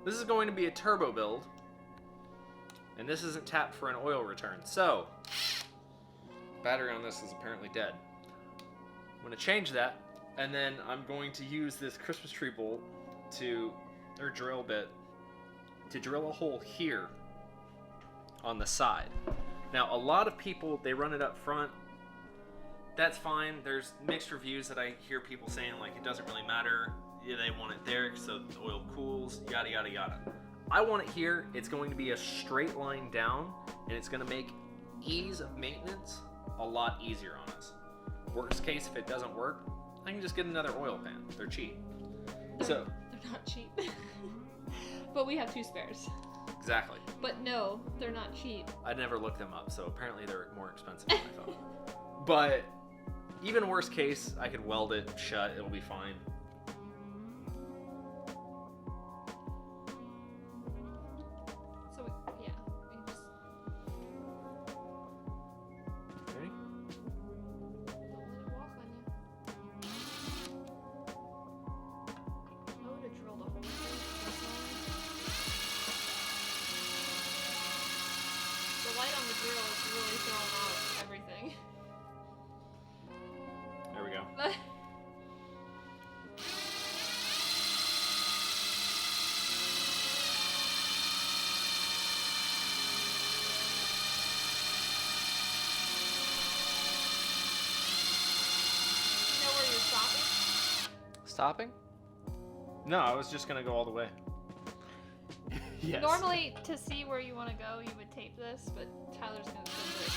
This is going to be a turbo build, and this isn't tapped for an oil return. So, battery on this is apparently dead. I'm going to change that, and then I'm going to use this Christmas tree bolt or drill bit, to drill a hole here on the side. Now, a lot of people, they run it up front. That's fine. There's mixed reviews that I hear people saying, like, it doesn't really matter. Yeah, they want it there so the oil cools, yada, yada, yada. I want it here. It's going to be a straight line down, and it's going to make ease of maintenance a lot easier on us. Worst case, if it doesn't work, I can just get another oil pan. They're cheap. They're not cheap. But we have 2 spares. Exactly. But no, they're not cheap. I never looked them up, so apparently they're more expensive than I thought. But even worst case, I could weld it shut. It'll be fine. So yeah, we just... Ready? Don't let it walk on you. I would have drilled a hole through this one. The light on the drill is really throwing off everything. There we go. You know where you're stopping? Stopping? No, I was just gonna go all the way. Yes. Normally, to see where you want to go, you would tape this, but Tyler's gonna do it.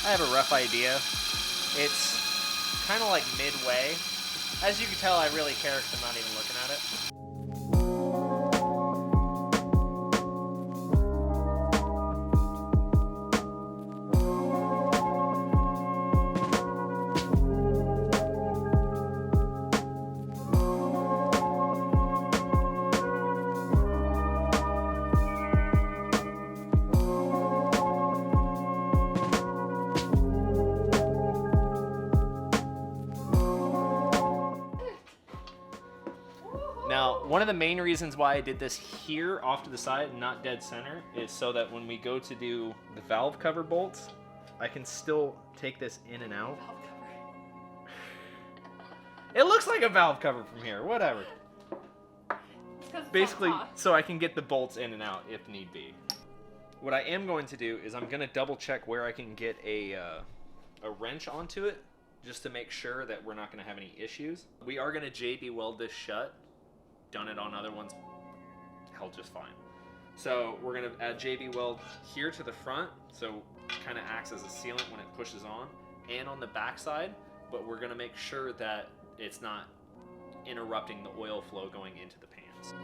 I have a rough idea. It's kind of like midway. As you can tell, I really care because I'm not even looking at it. Now, one of the main reasons why I did this here off to the side and not dead center is so that when we go to do the valve cover bolts, I can still take this in and out. Valve cover. It looks like a valve cover from here, whatever. It's 'cause it's Basically, on top. so I can get the bolts in and out if need be. What I am going to do is I'm going to double check where I can get a wrench onto it, just to make sure that we're not going to have any issues. We are going to JB weld this shut. Done it on other ones, held just fine. So we're going to add JB weld here to the front, so kind of acts as a sealant when it pushes on, and on the back side, but we're going to make sure that it's not interrupting the oil flow going into the pans.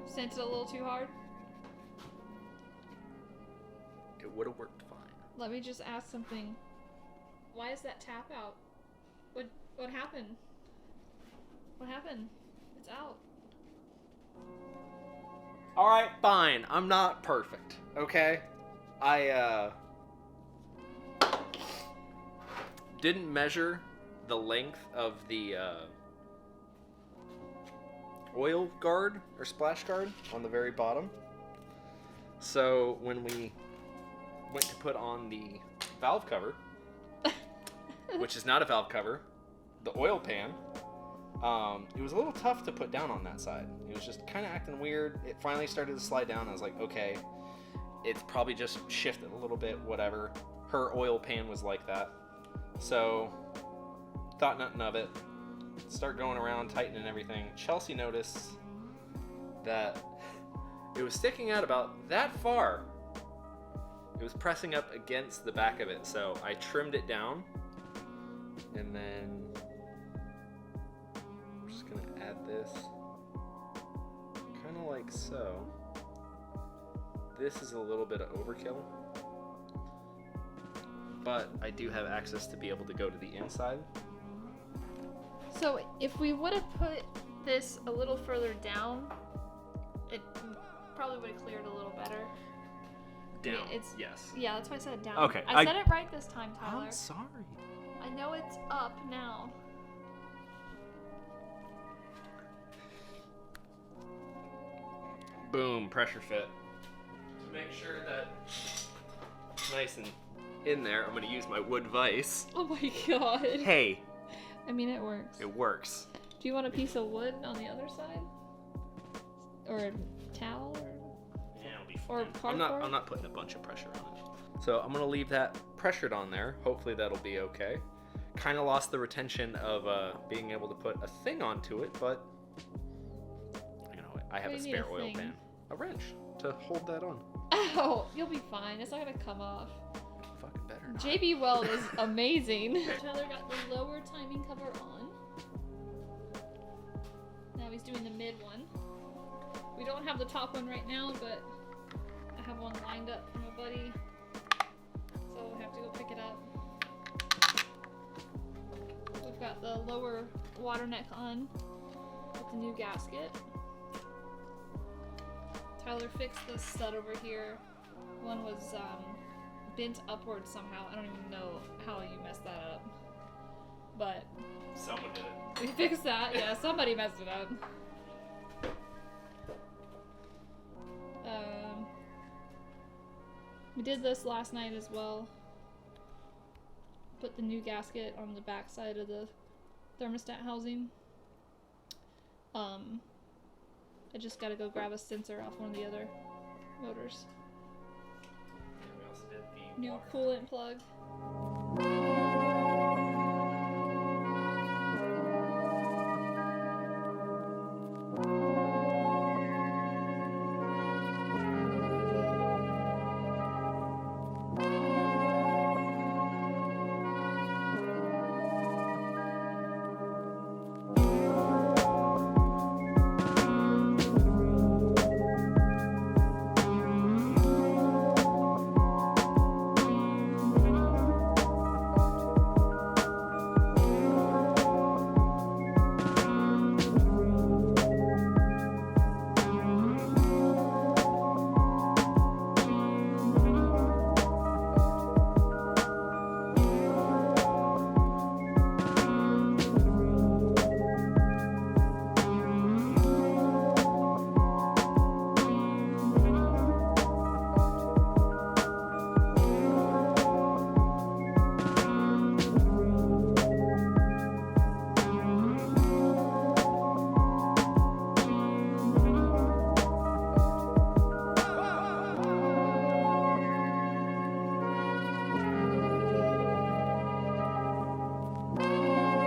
sent it a little too hard? It would have worked fine. Let me just ask something. Why is that tap out? What happened? What happened? It's out. Alright, fine. I'm not perfect, okay? I, didn't measure the length of the, oil guard, or splash guard, on the very bottom. So, when we went to put on the valve cover, which is not a valve cover, the oil pan, it was a little tough to put down on that side. It was just kind of acting weird. It finally started to slide down. I was like, okay, it's probably just shifted a little bit, whatever. Her oil pan was like that. So, thought nothing of it. Start going around, tightening everything. Chelsea noticed that it was sticking out about that far. It was pressing up against the back of it, so I trimmed it down. And then I'm just gonna add this kind of like so. This is a little bit of overkill, but I do have access to be able to go to the inside. So if we would have put this a little further down, it probably would have cleared a little better. Down, it's, yes. Yeah, that's why I said it down. Okay, I said it right this time, Tyler. I'm sorry. I know it's up now. Boom, pressure fit. To make sure that it's nice and in there, I'm going to use my wood vise. Oh my god. Hey, I mean, it works. it works. Do you want a piece of wood on the other side? Or a towel? Yeah, it'll be Or fine. cardboard? I'm not putting a bunch of pressure on it. So I'm going to leave that pressured on there. Hopefully that'll be okay. Kind of lost the retention of being able to put a thing onto it, but you know, I have What a do you need spare a oil thing? pan. A wrench to hold that on. Ow! You'll be fine. It's not gonna come off. Fucking better not. JB Weld is amazing. Tyler got the lower timing cover on. Now he's doing the mid one. We don't have the top one right now, but I have one lined up from a buddy. So we'll have to go pick it up. We've got the lower water neck on with the new gasket. Tyler fixed this stud over here. One was bent upwards somehow. I don't even know how you messed that up. But Someone did it. we fixed that. Yeah, somebody messed it up. We did this last night as well. Put the new gasket on the back side of the thermostat housing. I just gotta go grab a sensor off one of the other motors. And we also did the New water. coolant plug.